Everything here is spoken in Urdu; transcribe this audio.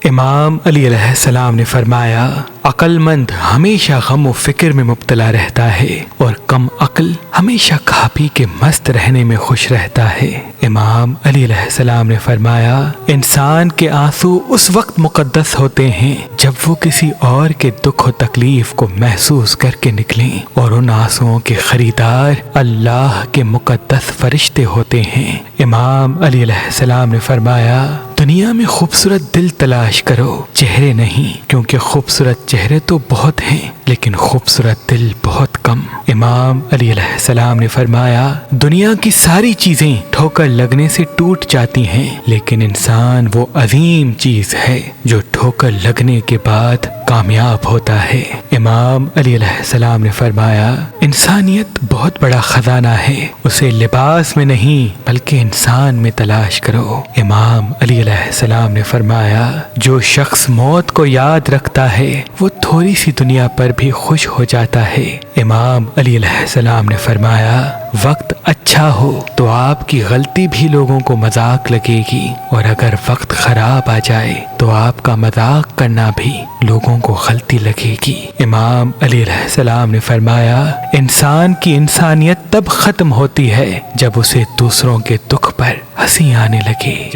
امام علی علیہ السلام نے فرمایا، عقل مند ہمیشہ غم و فکر میں مبتلا رہتا ہے اور کم عقل ہمیشہ کھا پی کے مست رہنے میں خوش رہتا ہے۔ امام علی علیہ السلام نے فرمایا، انسان کے آنسو اس وقت مقدس ہوتے ہیں جب وہ کسی اور کے دکھ و تکلیف کو محسوس کر کے نکلیں، اور ان آنسوؤں کے خریدار اللہ کے مقدس فرشتے ہوتے ہیں۔ امام علی علیہ السلام نے فرمایا، دنیا میں خوبصورت دل تلاش کرو، چہرے نہیں، کیونکہ خوبصورت چہرے تو بہت ہیں لیکن خوبصورت دل بہت کم۔ امام علی علیہ السلام نے فرمایا، دنیا کی ساری چیزیں ٹھوکر لگنے سے ٹوٹ جاتی ہیں، لیکن انسان وہ عظیم چیز ہے جو ٹھوکر لگنے کے بعد کامیاب ہوتا ہے۔ امام علی علیہ السلام نے فرمایا، انسانیت بہت بڑا خزانہ ہے، اسے لباس میں نہیں بلکہ انسان میں تلاش کرو۔ امام علی علیہ السلام نے فرمایا، جو شخص موت کو یاد رکھتا ہے وہ تھوڑی سی دنیا پر بھی خوش ہو جاتا ہے۔ امام علی علیہ السلام نے فرمایا، وقت اچھا ہو تو آپ کی غلطی بھی لوگوں کو مذاق لگے گی، اور اگر وقت خراب آ جائے تو آپ کا مذاق کرنا بھی لوگوں کو غلطی لگے گی۔ امام علی علیہ السلام نے فرمایا، انسان کی انسانیت تب ختم ہوتی ہے جب اسے دوسروں کے دکھ پر ہنسی آنے لگے۔